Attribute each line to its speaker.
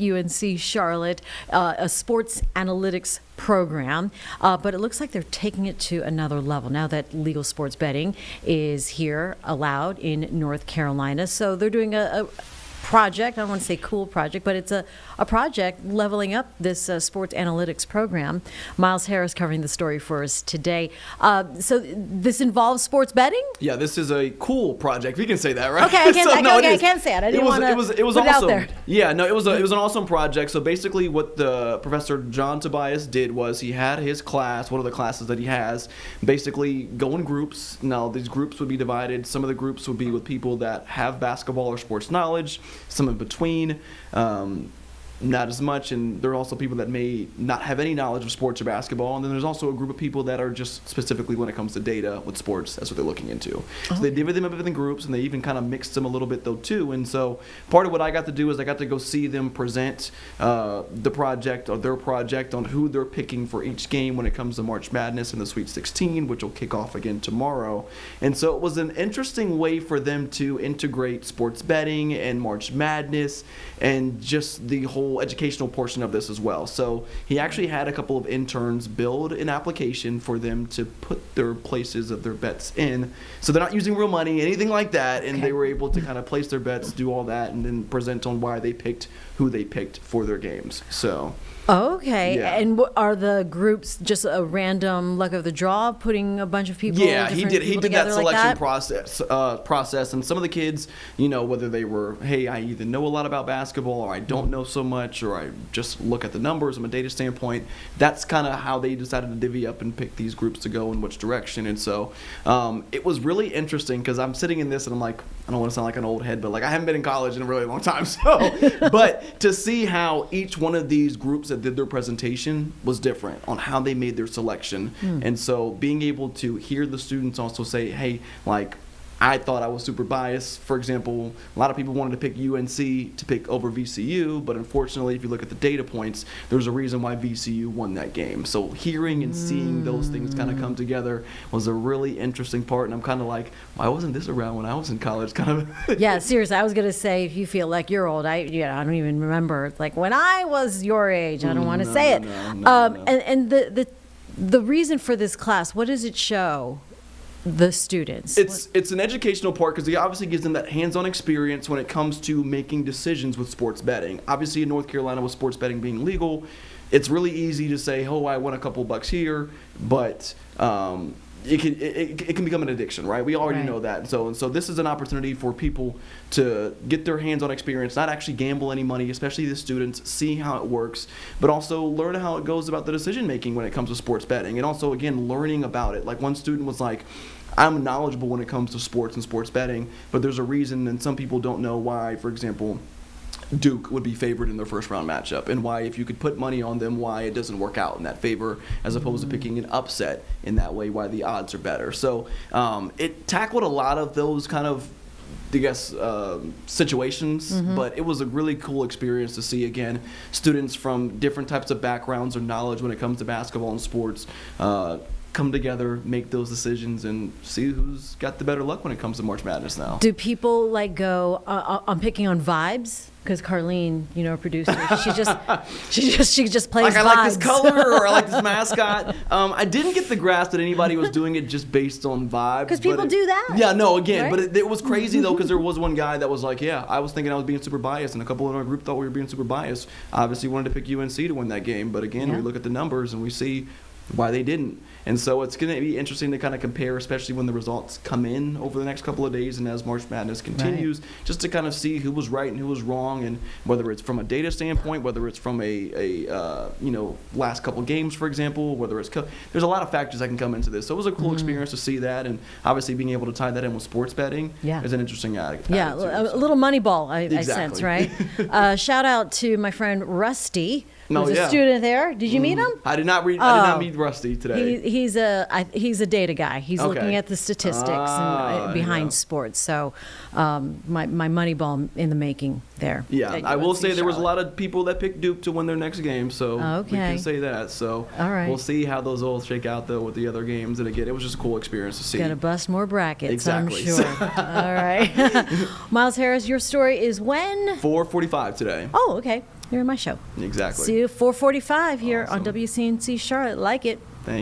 Speaker 1: UNC Charlotte, a sports analytics program, but it looks like they're taking it to another level now that legal sports betting is here, allowed in North Carolina. So they're doing a project. I don't want to say cool project, but it's a project leveling up this sports analytics program. Myles Harris covering the story for us today. So this involves sports betting?
Speaker 2: Yeah, this is a cool project. We can say that, right?
Speaker 1: Okay, I can't say it. I didn't want to
Speaker 2: it was
Speaker 1: put
Speaker 2: awesome.
Speaker 1: it out there.
Speaker 2: Yeah, no, it was an awesome project. So basically what the Professor John Tobias did was he had his class, one of the classes that he has, basically go in groups. Now, these groups would be divided. Some of the groups would be with people that have basketball or sports knowledge, some in between, not as much, and there are also people that may not have any knowledge of sports or basketball, and then there's also a group of people that are just specifically when it comes to data with sports, that's what they're looking into. So they divvy them up in groups, and they even kind of mixed them a little bit though too, and so part of what I got to do is I got to go see them present the project or their project on who they're picking for each game when it comes to March Madness and the Sweet 16, which will kick off again tomorrow. And so it was an interesting way for them to integrate sports betting and March Madness and just the whole educational portion of this as well. So he actually had a couple of interns build an application for them to put their places of their bets in. So they're not using real money, anything like that, and they were able to kind of place their bets, do all that, and then present on why they picked who they picked for their games. So
Speaker 1: okay.
Speaker 2: Yeah.
Speaker 1: And are the groups just a random luck of the draw, putting a bunch of people?
Speaker 2: Yeah, he did that selection
Speaker 1: like that?
Speaker 2: process, and some of the kids, whether they were, hey, I either know a lot about basketball or I don't know so much, or I just look at the numbers from a data standpoint. That's kind of how they decided to divvy up and pick these groups to go in which direction. And so it was really interesting because I'm sitting in this and I'm like, I don't want to sound like an old head, but like I haven't been in college in a really long time. So, but to see how each one of these groups that did their presentation was different on how they made their selection. And so being able to hear the students also say, hey, like, I thought I was super biased. For example, a lot of people wanted to pick UNC to pick over VCU, but unfortunately, if you look at the data points, there's a reason why VCU won that game. So hearing and seeing those things kind of come together was a really interesting part, and I'm kind of like, why wasn't this around when I was in college? Kind of.
Speaker 1: Yeah, seriously, I was gonna say, if you feel like you're old, I don't even remember. Like when I was your age, I don't want to say it.
Speaker 2: No.
Speaker 1: And the reason for this class, what does it show the students?
Speaker 2: It's an educational part because it obviously gives them that hands-on experience when it comes to making decisions with sports betting. Obviously in North Carolina with sports betting being legal, it's really easy to say, oh, I won a couple bucks here, but it can become an addiction, right? We already know that. So this is an opportunity for people to get their hands-on experience, not actually gamble any money, especially the students, see how it works, but also learn how it goes about the decision-making when it comes to sports betting. And also, again, learning about it. Like one student was like, I'm knowledgeable when it comes to sports and sports betting, but there's a reason, and some people don't know why, for example, Duke would be favored in their first round matchup, and why, if you could put money on them, why it doesn't work out in that favor as opposed to picking an upset in that way, why the odds are better. So it tackled a lot of those kind of, I guess, situations, but it was a really cool experience to see, again, students from different types of backgrounds or knowledge when it comes to basketball and sports come together, make those decisions, and see who's got the better luck when it comes to March Madness now.
Speaker 1: Do people like go? I'm picking on vibes because Carlene, producer, she just plays.
Speaker 2: Like I
Speaker 1: vibes.
Speaker 2: like this color, or I like this mascot. I didn't get the grasp that anybody was doing it just based on vibes.
Speaker 1: Because people do that.
Speaker 2: Yeah, no, again,
Speaker 1: right?
Speaker 2: but it was crazy though, because there was one guy that was like, yeah, I was thinking I was being super biased, and a couple in our group thought we were being super biased. Obviously wanted to pick UNC to win that game, but again, we look at the numbers and we see why they didn't. And so it's going to be interesting to kind of compare, especially when the results come in over the next couple of days and as March Madness continues, just to kind of see who was right and who was wrong, and whether it's from a data standpoint, whether it's from a last couple games, for example, whether it's there's a lot of factors that can come into this. So it was a cool experience to see that, and obviously being able to tie that in with sports betting is an interesting attitude.
Speaker 1: Yeah, a little Moneyball, I sense, right? Shout out to my friend Rusty, who's a student there. Did you meet him?
Speaker 2: I did not meet Rusty today.
Speaker 1: He's a data guy. He's looking at the statistics and behind sports. So my Moneyball in the making there.
Speaker 2: Yeah, I will say there was a lot of people that picked Duke to win their next game, so we can say that. So we'll see how those all shake out though with the other games. And again, it was just a cool experience to see.
Speaker 1: Got to bust more brackets,
Speaker 2: exactly.
Speaker 1: I'm sure. All right. Myles Harris, your story is when?
Speaker 2: 4:45 today.
Speaker 1: Oh, okay. you're in my show.
Speaker 2: Exactly.
Speaker 1: See you 4:45 here on
Speaker 2: Awesome.
Speaker 1: WCNC Charlotte. Like it.
Speaker 2: Thank